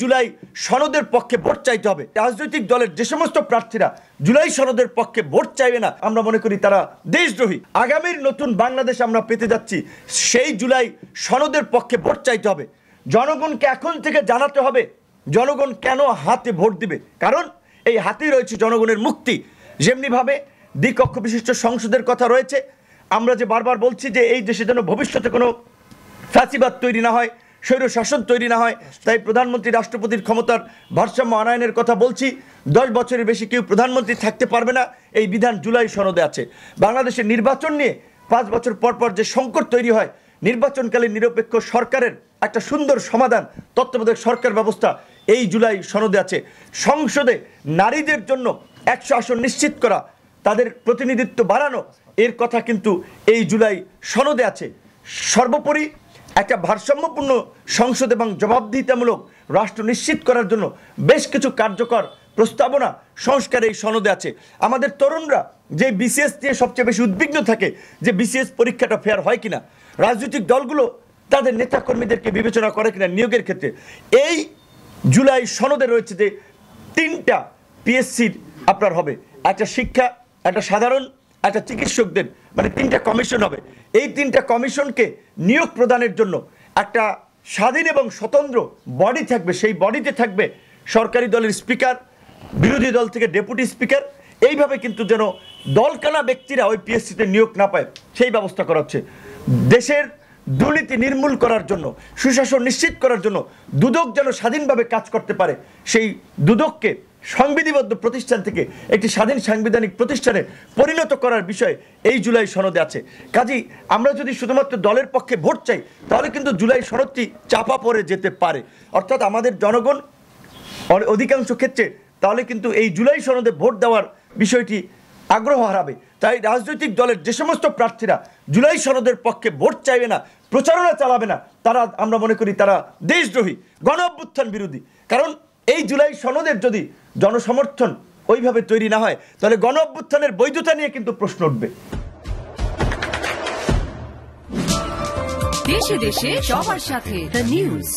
জুলাই সনদের পক্ষে ভোট চাইতে হবে। রাজনৈতিক দলের যে সমস্ত প্রার্থীরা জুলাই সনদের পক্ষে ভোট চাইবে না, আমরা মনে করি তারা দেশদ্রোহী। আগামীর নতুন বাংলাদেশ আমরা পেতে যাচ্ছি, সেই জুলাই সনদের পক্ষে ভোট চাইতে হবে। জনগণকে এখন থেকে জানাতে হবে জনগণ কেন হাতে ভোট দিবে, কারণ এই হাতেই রয়েছে জনগণের মুক্তি। যেমনিভাবে দ্বিকক্ষ বিশিষ্ট সংসদের কথা রয়েছে, আমরা যে বারবার বলছি যে এই দেশে যেন ভবিষ্যতে কোনো ফ্যাসিবাদ তৈরি না হয়, স্বৈর শাসন তৈরি না হয়, তাই প্রধানমন্ত্রী রাষ্ট্রপতির ক্ষমতার ভারসাম্য আনয়নের কথা বলছি। 10 বছরের বেশি কেউ প্রধানমন্ত্রী থাকতে পারবে না, এই বিধান জুলাই সনদে আছে। বাংলাদেশের নির্বাচন নিয়ে 5 বছর পর পর যে সংকট তৈরি হয়, নির্বাচনকালীন নিরপেক্ষ সরকারের একটা সুন্দর সমাধান তত্ত্বাবধায়ক সরকার ব্যবস্থা এই জুলাই সনদে আছে। সংসদে নারীদের জন্য 100 আসন নিশ্চিত করা, তাদের প্রতিনিধিত্ব বাড়ানো, এর কথা কিন্তু এই জুলাই সনদে আছে। সর্বোপরি একটা ভারসাম্যপূর্ণ সংসদ এবং জবাবদিহিতামূলক রাষ্ট্র নিশ্চিত করার জন্য বেশ কিছু কার্যকর প্রস্তাবনা সংস্কার এই সনদে আছে। আমাদের তরুণরা যে বিসিএস নিয়ে সবচেয়ে বেশি উদ্বিগ্ন থাকে যে বিসিএস পরীক্ষাটা ফেয়ার হয় কিনা, রাজনৈতিক দলগুলো তাদের নেতাকর্মীদেরকে বিবেচনা করে কিনা নিয়োগের ক্ষেত্রে, এই জুলাই সনদে রয়েছে যে 3টা পিএসসির আপনার হবে, একটা শিক্ষা, একটা সাধারণ, একটা চিকিৎসকদের, মানে 3টা কমিশন হবে। এই 3টা কমিশনকে নিয়োগ প্রদানের জন্য একটা স্বাধীন এবং স্বতন্ত্র বডি থাকবে। সেই বডিতে থাকবে সরকারি দলের স্পিকার, বিরোধী দল থেকে ডেপুটি স্পিকার। এইভাবে কিন্তু যেন দলকানা ব্যক্তিরা ওই পিএসসিতে নিয়োগ না পায় সেই ব্যবস্থা করা হচ্ছে। দেশের দুর্নীতি নির্মূল করার জন্য, সুশাসন নিশ্চিত করার জন্য দুদক যেন স্বাধীনভাবে কাজ করতে পারে, সেই দুদককে সংবিধিবদ্ধ প্রতিষ্ঠান থেকে একটি স্বাধীন সাংবিধানিক প্রতিষ্ঠানে পরিণত করার বিষয়ে এই জুলাই সনদে আছে। কাজেই আমরা যদি শুধুমাত্র দলের পক্ষে ভোট চাই, তাহলে কিন্তু জুলাই সনদটি চাপা পড়ে যেতে পারে। অর্থাৎ আমাদের জনগণ অধিকাংশ ক্ষেত্রে তাহলে কিন্তু এই জুলাই সনদে ভোট দেওয়ার বিষয়টি আগ্রহ হারাবে। তাই রাজনৈতিক দলের যে সমস্ত প্রার্থীরা জুলাই সনদের পক্ষে ভোট চাইবে না, প্রচারণা চালাবে না, তারা, আমরা মনে করি তারা দেশদ্রোহী, গণ অভ্যুত্থান বিরোধী। কারণ এই জুলাই সনদের যদি জনসমর্থন ওইভাবে তৈরি না হয়, তাহলে গণ অভ্যুত্থানের বৈধতা নিয়ে কিন্তু প্রশ্ন উঠবে। দেশে দেশে সবার সাথে দ্য নিউজ।